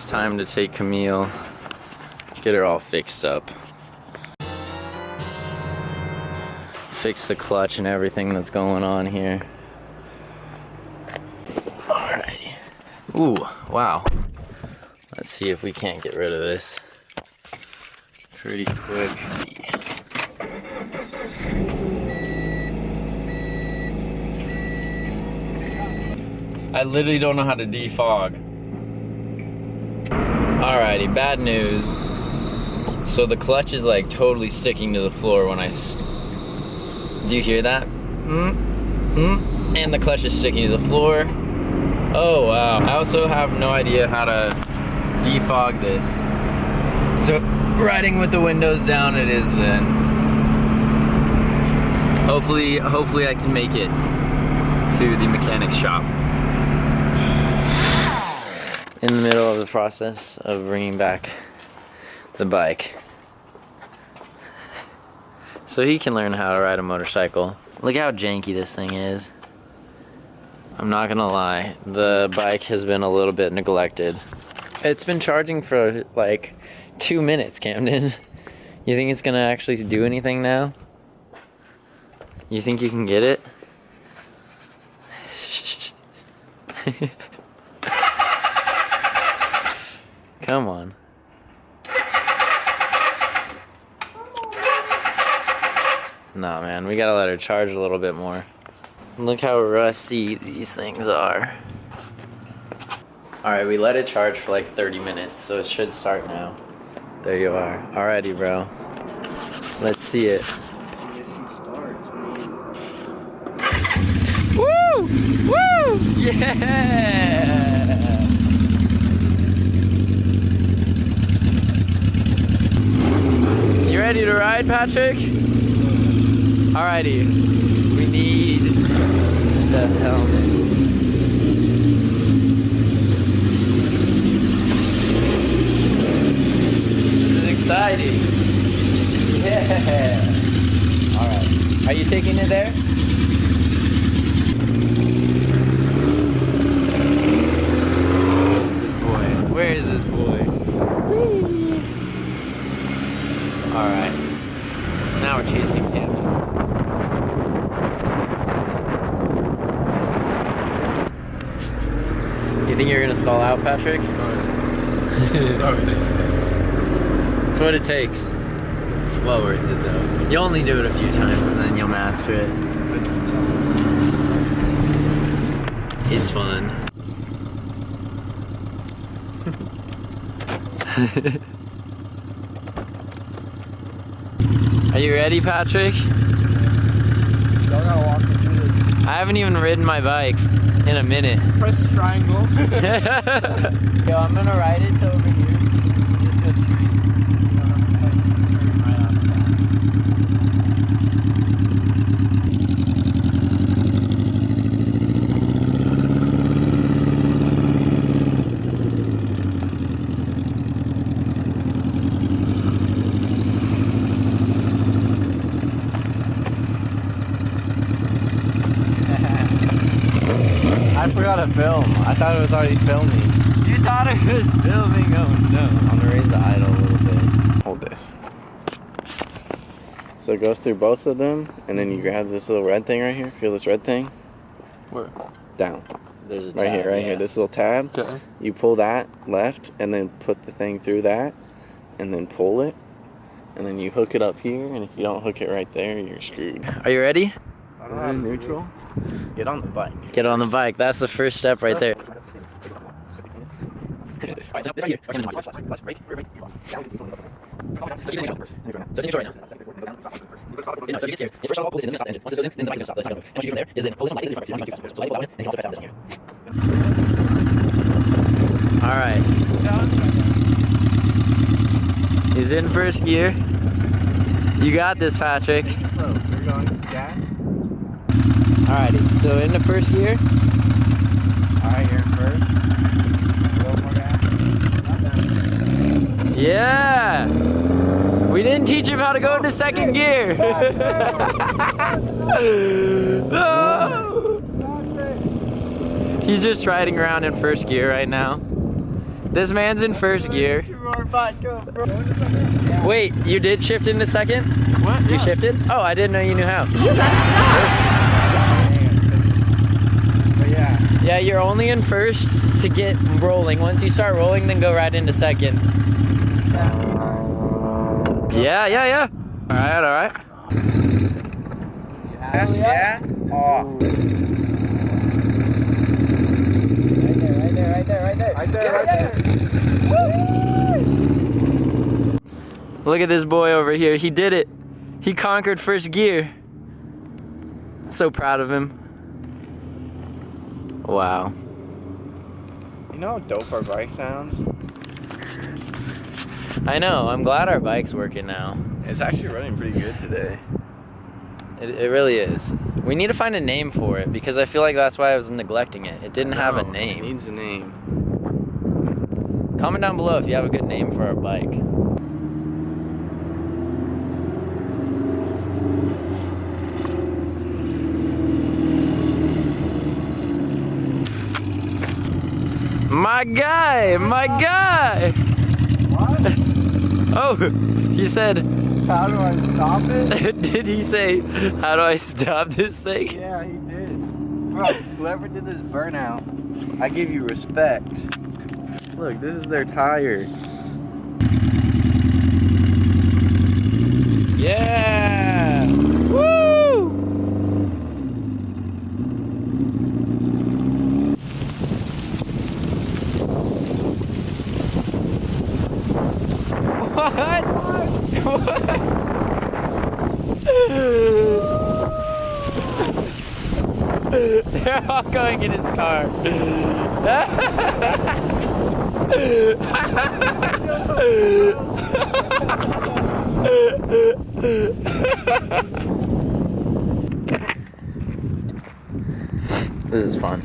it's time to take Camille, get her all fixed up. Fix the clutch and everything that's going on here. Alrighty. Ooh, wow. Let's see if we can't get rid of this pretty quick. I literally don't know how to defog. Alrighty, bad news. So the clutch is like totally sticking to the floor when I... Do you hear that? And the clutch is sticking to the floor. Oh wow. I also have no idea how to defog this. So riding with the windows down it is then. Hopefully I can make it to the mechanic's shop. In the middle of the process of bringing back the bike so he can learn how to ride a motorcycle. Look how janky this thing is. I'm not gonna lie, the bike has been a little bit neglected. It's been charging for like 2 minutes, Camden. You think it's gonna actually do anything now? You think you can get it? Come on. Nah, man, we gotta let her charge a little bit more. Look how rusty these things are. Alright, we let it charge for like 30 minutes, so it should start now. There you are. Alrighty, bro. Let's see it. Woo! Woo! Yeah! You ready to ride, Patrick? Alrighty. We need the helmet. This is exciting. Yeah. Alright. Are you taking it there? Where is this boy? Alright. Now we're chasing him. You think you're gonna stall out, Patrick? It's what it takes. It's well worth it though. You'll only do it a few times and then you'll master it. It's fun. Are you ready, Patrick? I haven't even ridden my bike in a minute. Press triangle. Yo, I'm gonna ride it to over here. Just go straight. Right on the back. I forgot to film. I thought it was already filming. You thought it was filming? Oh no. I'm gonna raise the idle a little bit. Hold this. So it goes through both of them, and then you grab this little red thing right here. Feel this red thing? Where? Down. There's a tab, right here. This little tab. Okay. You pull that left, and then put the thing through that, and then pull it, and then you hook it up here. And if you don't hook it right there, you're screwed. Are you ready? Is it neutral? Get on the bike. Get on the bike. That's the first step right there. Alright. He's in first gear. You got this, Patrick. We're going gas. Alrighty, so in the first gear. Alright, you're in first. A little more gas. Yeah! We didn't teach him how to go into second gear. No! He's just riding around in first gear right now. This man's in first gear. Wait, you did shift into second? What? You shifted? Oh, I didn't know you knew how. You gotta stop. But yeah. Yeah, you're only in first to get rolling. Once you start rolling, then go right into second. Yeah. All right. Yeah? Oh. Right there. Look at this boy over here. He did it. He conquered first gear. So proud of him. Wow. You know how dope our bike sounds? I know. I'm glad our bike's working now. It's actually running pretty good today. It really is. We need to find a name for it because I feel like that's why I was neglecting it. It didn't have a It name. needs a name. Comment down below if you have a good name for our bike. My guy! What? Oh, he said, How do I stop it? did he say, how do I stop this thing? Yeah, he did. Bro, whoever did this burnout, I give you respect. Look, this is their tire. Yeah! Woo! What? They're all going in his car. This is fun.